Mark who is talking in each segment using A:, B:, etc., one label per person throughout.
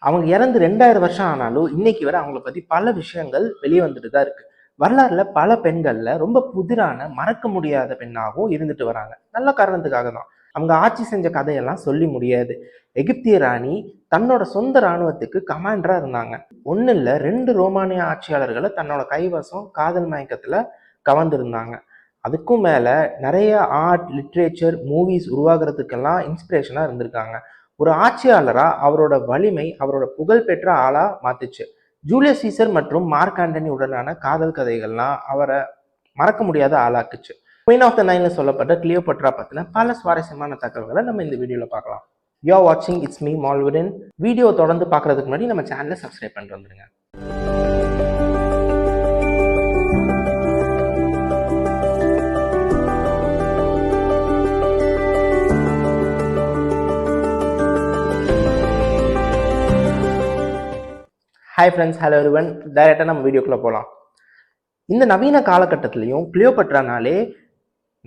A: அவங்க இறந்து 2000 வருஷம் ஆனாலும் இன்னைக்கு வரை அவங்கள பத்தி பல விஷயங்கள் வெளியே வந்துட்டு தான் இருக்கு. வரலாறுல பல பெண்கள்ல ரொம்ப புதிரான மறக்க முடியாத பெண்ணாகவும் இருந்துட்டு வராங்க. நல்ல காரணத்துக்காக தான். அவங்க ஆட்சி செஞ்ச கதையெல்லாம் சொல்லி முடியாது. எகிப்திய ராணி தன்னோட சொந்த இராணுவத்துக்கு கமாண்டரா இருந்தாங்க. ஒன்னு இல்ல 2 ரோமானிய ஆட்சியாளர்களை தன்னோட கைவசம் காதல் மயக்கத்துல கவர்ந்திருந்தாங்க. அதுக்கும் மேல நிறைய ஆர்ட், லிட்ரேச்சர், மூவிஸ் உருவாகிறதுக்கெல்லாம் இன்ஸ்பிரேஷனா இருந்திருக்காங்க. ஒரு ஆட்சியாளரா அவரோட வலிமை அவரோட புகழ்பெற்ற ஆளா மாத்துச்சு. ஜூலியஸ் சீசர் மற்றும் மார்க் ஆண்டனி உடனான காதல் கதைகள்லாம் அவரை மறக்க முடியாத ஆளாக்குச்சு. குயின் ஆஃப் த நைன்ல சொல்லப்பட்ட கிளியோபட்ரா பத்தின பல சுவாரஸ்யமான தகவல்களை நம்ம இந்த வீடியோல பார்க்கலாம். யூ ஆர் வாட்சிங் இட்ஸ் மீ மால்விடன். வீடியோ தொடர்ந்து பார்க்கறதுக்கு முன்னாடி நம்ம சேனலை சப்ஸ்கிரைப் பண்ணிட்டு வந்துருங்க. Hi friends, hello everyone. டைரெக்டாக நம்ம வீடியோக்குள்ளே போகலாம். இந்த நவீன காலகட்டத்திலையும் கிளியோபட்ரானாலே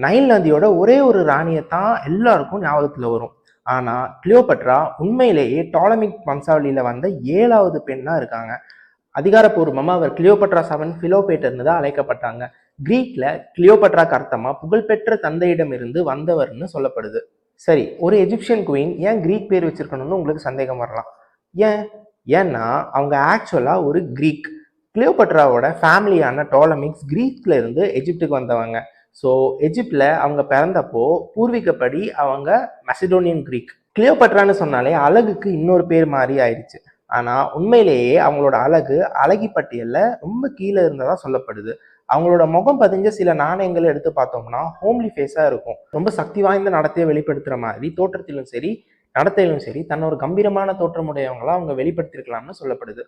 A: நைல் நதியோட ஒரே ஒரு ராணியை தான் எல்லாருக்கும் ஞாபகத்தில் வரும். ஆனால் கிளியோபட்ரா உண்மையிலேயே டாலமிக் வம்சாவளியில் வந்த 7வது பெண்ணாக இருக்காங்க. அதிகாரப்பூர்வமாக அவர் கிளியோபட்ரா 7 ஃபிலோபேட்டர்னு தான் அழைக்கப்பட்டாங்க. கிரீக்கில் கிளியோபட்ராக்கு அர்த்தமாக புகழ்பெற்ற தந்தையிடம் இருந்து வந்தவர்னு சொல்லப்படுது. சரி, ஒரு எஜிப்சியன் குயின் ஏன் கிரீக் பேர் வச்சிருக்கணும்னு உங்களுக்கு சந்தேகம் வரலாம். ஏன்னா அவங்க ஆக்சுவலாக ஒரு கிரீக். கிளியோபட்ராவோட ஃபேமிலியான டாலமிக்ஸ் கிரீக்ல இருந்து எஜிப்டுக்கு வந்தவங்க. ஸோ எஜிப்டில் அவங்க பிறந்தப்போ பூர்வீகப்படி அவங்க மெசடோனியன் கிரீக். கிளியோபட்ரான்னு சொன்னாலே அழகுக்கு இன்னொரு பேர் மாதிரி ஆயிடுச்சு. ஆனால் உண்மையிலேயே அவங்களோட அழகி பட்டியலில் ரொம்ப கீழே இருந்ததா சொல்லப்படுது. அவங்களோட முகம் பதிஞ்ச சில நாணயங்களை எடுத்து பார்த்தோம்னா ஹோம்லி ஃபேஸாக இருக்கும். ரொம்ப சக்தி வாய்ந்த நடத்தையை வெளிப்படுத்துகிற மாதிரி தோற்றத்திலும் சரி நடத்தையிலும் சரி தன்னோட கம்பீரமான தோற்றமுடையவங்களா அவங்க வெளிப்படுத்திருக்கலாம்னு சொல்லப்படுது.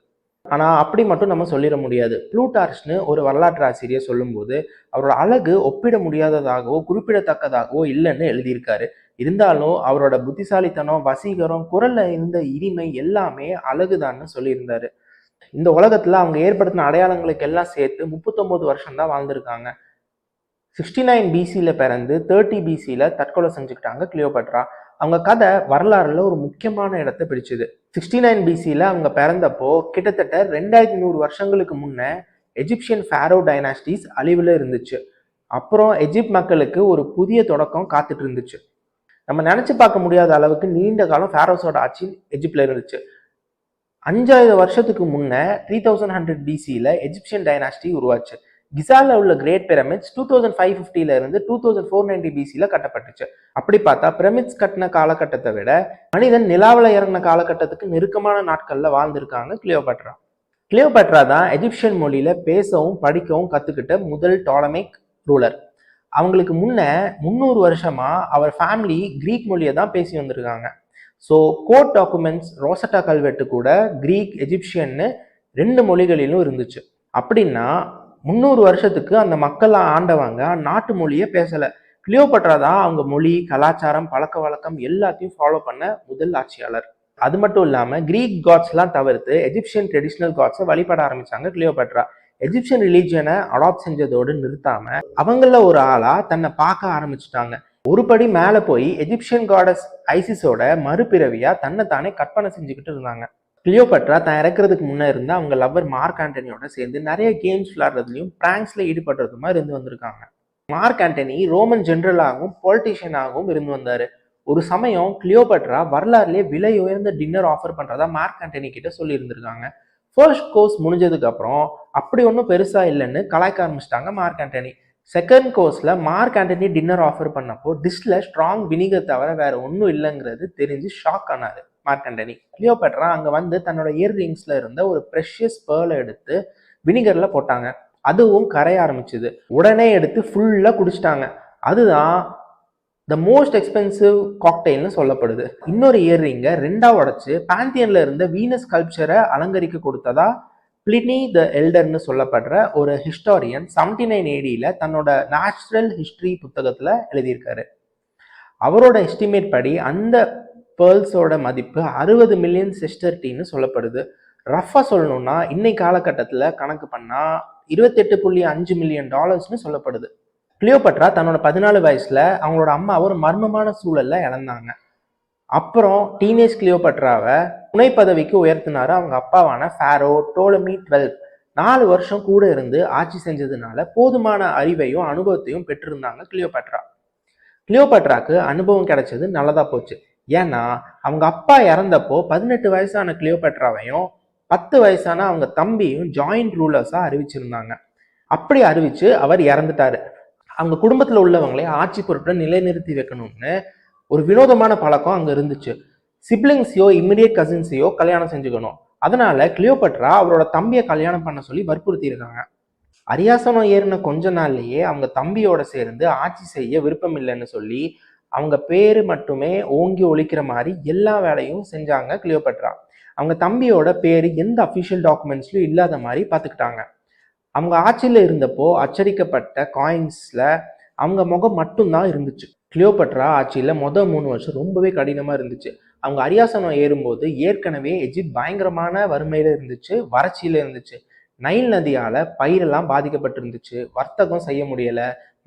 A: ஆனால் அப்படி மட்டும் நம்ம சொல்லிட முடியாது. ப்ளூட்டார்ச்னு ஒரு வரலாற்று ஆசிரியர் சொல்லும்போது அவரோட அழகு ஒப்பிட முடியாததாகவோ குறிப்பிடத்தக்கதாகவோ இல்லைன்னு எழுதியிருக்காரு. இருந்தாலும் அவரோட புத்திசாலித்தனம், வசீகரம், குரல்ல இருந்த இனிமை எல்லாமே அழகுதான்னு சொல்லியிருந்தாரு. இந்த உலகத்துல அவங்க ஏற்படுத்தின அடையாளங்களுக்கு எல்லாம் சேர்த்து 39 வருஷம் தான் வாழ்ந்திருக்காங்க. 69 பிசியில பிறந்து 30 பிசியில தற்கொலை செஞ்சுக்கிட்டாங்க கிளியோபட்ரா. அவங்க கதை வரலாறுல ஒரு முக்கியமான இடத்தை பிடிச்சது. 69 பிசியில அவங்க பிறந்தப்போ கிட்டத்தட்ட 2100 வருஷங்களுக்கு முன்ன எஜிப்சியன் ஃபேரோ டைனாஸ்டிஸ் அழிவுல இருந்துச்சு. அப்புறம் எஜிப்ட் மக்களுக்கு ஒரு புதிய தொடக்கம் காத்துட்டு இருந்துச்சு. நம்ம நினைச்சு பார்க்க முடியாத அளவுக்கு நீண்ட காலம் ஃபேரோஸோட ஆட்சி எஜிப்ட்ல இருந்துச்சு. 5000 வருஷத்துக்கு முன்ன 3100 பிசியில எஜிப்சியன் டைனாஸ்டி உருவாச்சு. கிசால உள்ள கிரேட் பிரமிட்ஸ் 2550 இருந்து 2490 பிசியில கட்டப்பட்டுச்சு. அப்படி பார்த்தா பிரமிட்ஸ் கட்டின காலகட்டத்தை விட மனிதன் நிலாவில் இறங்கின காலகட்டத்துக்கு நெருக்கமான நாட்கள்ல வாழ்ந்திருக்காங்க கிளியோபட்ரா. கிளியோபட்ரா தான் எஜிப்சியன் மொழியில பேசவும் படிக்கவும் கத்துக்கிட்ட முதல் டாலமிக் ரூலர். அவங்களுக்கு முன்ன 300 வருஷமா அவர் ஃபேமிலி கிரீக் மொழியை தான் பேசி வந்திருக்காங்க. ஸோ கோர்ட் டாக்குமெண்ட்ஸ், ரோசட்டா கல்வெட்டு கூட கிரீக், எஜிப்சியன்னு 2 மொழிகளிலும் இருந்துச்சு. அப்படின்னா 300 வருஷத்துக்கு அந்த மக்கள் ஆண்டவங்க நாட்டு மொழியை பேசல. கிளியோபட்ரா தான் அவங்க மொழி, கலாச்சாரம், பழக்க வழக்கம் எல்லாத்தையும் ஃபாலோ பண்ண முதல் ஆட்சியாளர். அது மட்டும் இல்லாம கிரீக் காட்ஸ்லாம் தவிர்த்து எஜிப்சியன் ட்ரெடிஷ்னல் காட்ஸை வழிபட ஆரம்பிச்சாங்க கிளியோபட்ரா. எஜிப்சியன் ரிலீஜியனை அடாப்ட் செஞ்சதோடு நிறுத்தாம அவங்கள ஒரு ஆளா தன்னை பார்க்க ஆரம்பிச்சுட்டாங்க. ஒரு படி மேல போய் எஜிப்சியன் காடஸ் ஐசிஸோட மறுபிறவியா தன்னை தானே கற்பனை செஞ்சுக்கிட்டு இருந்தாங்க. கிளியோபட்ரா தான் இறக்குறதுக்கு முன்னே இருந்து அவங்க லவ்வர் மார்க் ஆண்டனியோட சேர்ந்து நிறைய கேம்ஸ் விளையாடுறதுலையும் பிராங்க்ஸ்ல ஈடுபடுறதுமா இருந்து வந்திருக்காங்க. மார்க் ஆண்டனி ரோமன் ஜெனரலாகவும் பொலிட்டிஷியனாகவும் இருந்து வந்தாரு. ஒரு சமயம் கிளியோபட்ரா வரலாறுலேயே விலை உயர்ந்த டின்னர் ஆஃபர் பண்றதா மார்க் ஆண்டனி கிட்ட சொல்லி இருந்திருக்காங்க. ஃபர்ஸ்ட் கோர்ஸ் முடிஞ்சதுக்கு அப்புறம் அப்படி ஒன்றும் பெருசா இல்லைன்னு கலாய்க்க ஆரம்பிச்சிட்டாங்க மார்க் ஆண்டனி. செகண்ட் கோர்ஸ்ல மார்க் ஆண்டனி டின்னர் ஆஃபர் பண்ணப்போ டிஷ்ல ஸ்ட்ராங் வினிகர் தவிர வேற ஒன்றும் இல்லைங்கிறது தெரிஞ்சு ஷாக் ஆனாரு மார்க் ஆண்டனி. கிளியோபட்ரா அங்க வந்து தன்னோட இயர்ரிங்ஸ்ல இருந்த ஒரு ப்ரெஷியஸ் பேர்லை எடுத்து வினிகர்ல போட்டாங்க. அதுவும் கரைய ஆரம்பிச்சுது. உடனே எடுத்து ஃபுல்லா குடிச்சிட்டாங்க. அதுதான் த மோஸ்ட் எக்ஸ்பென்சிவ் காக்டெயில்னு சொல்லப்படுது. இன்னொரு இயர்ரிங்கை 2ஆ உடைச்சு பாந்தியன்ல இருந்த வீனஸ் ஸ்கல்ப்சரை அலங்கரிக்க கொடுத்ததா பிளினி த எல்டர்னு சொல்லப்படுற ஒரு ஹிஸ்டாரியன் 79 AD தன்னோட நேச்சுரல் ஹிஸ்டரி புத்தகத்துல எழுதியிருக்காரு. அவரோட எஸ்டிமேட் படி அந்த பேர்ல்ஸோட மதிப்பு 60 மில்லியன் செஸ்டர்டின்னு சொல்லப்படுது. ரஃபா சொல்லணும்னா இன்னைக்கு காலகட்டத்தில் கணக்கு பண்ணா 28.5 மில்லியன் டாலர்ஸ்னு சொல்லப்படுது. கிளியோபட்ரா தன்னோட 14 வயசுல அவங்களோட அம்மா ஒரு மர்மமான சூழல்ல இழந்தாங்க. அப்புறம் டீனேஜ் கிளியோபட்ராவை துணை பதவிக்கு உயர்த்தினாரு அவங்க அப்பாவான ஃபாரோ டோலமி 12. 4 வருஷம் கூட இருந்து ஆட்சி செஞ்சதுனால போதுமான அறிவையும் அனுபவத்தையும் பெற்றிருந்தாங்க கிளியோபட்ரா. கிளியோபட்ராக்கு அனுபவம் கிடைச்சது நல்லதா போச்சு. ஏன்னா அவங்க அப்பா இறந்தப்போ 18 வயசான கிளியோபட்ராவையும் 10 வயசான அவங்க தம்பியும் ஜாயிண்ட் ரூலர்ஸா அறிவிச்சிருந்தாங்க. அப்படி அறிவிச்சு அவர் இறந்துட்டாரு. அவங்க குடும்பத்துல உள்ளவங்களே ஆட்சி பொறுப்புல நிலைநிறுத்தி வைக்கணும்னு ஒரு வினோதமான பழக்கம் அங்க இருந்துச்சு. சிப்ளிங்ஸையோ இம்மிடியட் கசின்ஸையோ கல்யாணம் செஞ்சுக்கணும். அதனால கிளியோபட்ரா அவரோட தம்பியை கல்யாணம் பண்ண சொல்லி வற்புறுத்தி இருக்காங்க. அரியாசனம் ஏறின கொஞ்ச நாள்லயே அவங்க தம்பியோட சேர்ந்து ஆட்சி செய்ய விருப்பம் இல்லைன்னு சொல்லி அவங்க பேரு மட்டுமே ஓங்கி ஒழிக்கிற மாதிரி எல்லா வேலையும் செஞ்சாங்க கிளியோபட்ரா. அவங்க தம்பியோட பேரு எந்த அஃபிஷியல் டாக்குமெண்ட்ஸ்லயும் இல்லாத மாதிரி பார்த்துக்கிட்டாங்க. அவங்க ஆட்சியில் இருந்தப்போ அச்சடிக்கப்பட்ட காயின்ஸ்ல அவங்க முகம் மட்டும்தான் இருந்துச்சு. கிளியோபட்ரா ஆட்சியில 3 வருஷம் ரொம்பவே கடினமா இருந்துச்சு. அவங்க அரியாசனம் ஏறும்போது ஏற்கனவே எஜிப்ட் பயங்கரமான வறுமையில இருந்துச்சு, வறட்சியில இருந்துச்சு. நைல் நதியால பயிரெல்லாம் பாதிக்கப்பட்டிருந்துச்சு, வர்த்தகம் செய்ய முடியல,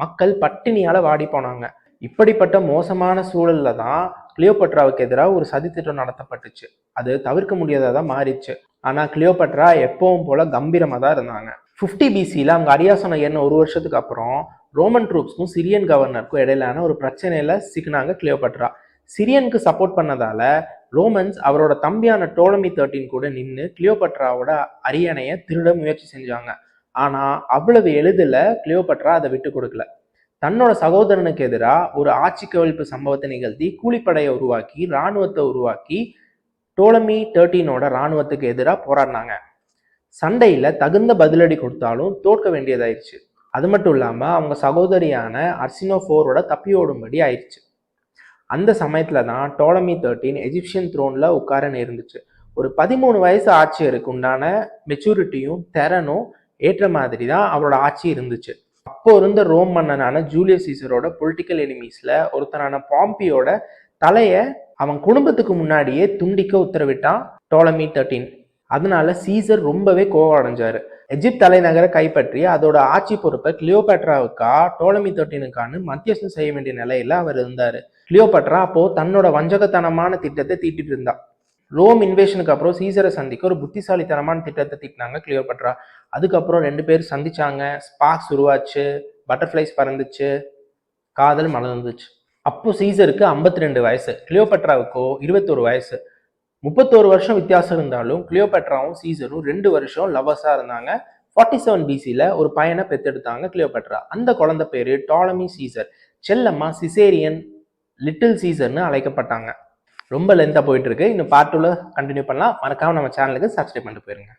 A: மக்கள் பட்டினியால வாடி போனாங்க. இப்படிப்பட்ட மோசமான சூழல்ல தான் கிளியோபட்ராவுக்கு எதிராக ஒரு சதித்திட்டம் நடத்தப்பட்டுச்சு. அது தவிர்க்க முடியாததா மாறிச்சு. ஆனா கிளியோபட்ரா எப்பவும் போல கம்பீரமா தான் இருந்தாங்க. 50 பிசியில அவங்க அரியாசனம் ஏறின 1 வருஷத்துக்கு அப்புறம் ரோமன் ட்ரூப்ஸ்க்கும் சிரியன் கவர்னருக்கும் இடையிலான ஒரு பிரச்சனையில சிக்கினாங்க கிளியோபட்ரா. சிரியனுக்கு சப்போர்ட் பண்ணதால ரோமன்ஸ் அவரோட தம்பியான டோலமி 13 கூட நின்று கிளியோபட்ராவோட அரியணையை திருட முயற்சி செஞ்சாங்க. ஆனா அவ்வளவு எளிதில் கிளியோபட்ரா அதை விட்டு கொடுக்கல. தன்னோட சகோதரனுக்கு எதிராக ஒரு ஆட்சி கவிழ்ப்பு சம்பவத்தை நிகழ்த்தி கூலிப்படையை உருவாக்கி இராணுவத்தை உருவாக்கி டோலமி 13ஓட இராணுவத்துக்கு எதிராக போராடினாங்க. சண்டையில தகுந்த பதிலடி கொடுத்தாலும் தோற்க வேண்டியதாயிருச்சு. அது மட்டும் இல்லாம அவங்க சகோதரியான அர்சினோஃபோரோட தப்பியோடும்படி ஆயிடுச்சு. அந்த சமயத்துல தான் டோலமி 13 எஜிப்சியன் த்ரோன்ல உட்கார நேர்ந்துச்சு. ஒரு 13 வயசு ஆட்சியருக்கு உண்டான மெச்சூரிட்டியும் திறனும் ஏற்ற மாதிரி தான் அவரோட ஆட்சி இருந்துச்சு. அப்போ இருந்த ரோம் மன்னனான ஜூலியஸ் சீசரோட பொலிட்டிக்கல் எனிமீஸ்ல ஒருத்தனான பாம்பியோட தலைய அவன் குடும்பத்துக்கு முன்னாடியே துண்டிக்க உத்தரவிட்டான் டோலமி 13. அதனால சீசர் ரொம்பவே கோவம் அடைஞ்சாரு. எஜிப்த் தலைநகரை கைப்பற்றி அதோட ஆட்சி பொறுப்பை கிளியோபட்ராவுக்கா டோலமி 13க்கான மத்தியஸ்தம் செய்ய வேண்டிய நிலையில அவர் இருந்தாரு. கிளியோபட்ரா அப்போ தன்னோட வஞ்சகத்தனமான திட்டத்தை தீட்டிட்டு இருந்தா. ரோம் இன்வேஷனுக்கு அப்புறம் சீசரை சந்திக்க ஒரு புத்திசாலித்தனமான திட்டத்தை தீட்டினாங்க கிளியோபட்ரா. அதுக்கப்புறம் 2 பேர் சந்திச்சாங்க, ஸ்பார்க்ஸ் உருவாச்சு, பட்டர்ஃப்ளைஸ் பறந்துச்சு, காதல் மலர்ந்துச்சு. அப்போ சீசருக்கு 52 வயசு, கிளியோபட்ராவுக்கோ 21 வயசு. 31 வருஷம் வித்தியாசம் இருந்தாலும் கிளியோபட்ராவும் சீசரும் 2 வருஷம் லவ்வர்ஸா இருந்தாங்க. 47 பிசியில ஒரு பையனை பெத்தெடுத்தாங்க கிளியோபட்ரா. அந்த குழந்தை பேரு டாலமி சீசர். செல்லம்மா சிசேரியன் லிட்டில் சீசர்னு அழைக்கப்பட்டாங்க. ரொம்ப லென்த்தா போயிட்டு இருக்கு. இன்னும் பார்ட் 2ல கண்டினியூ பண்ணலாம். மறக்காம நம்ம சேனலுக்கு சப்ஸ்கிரைப் பண்ணிட்டு போயிருங்க.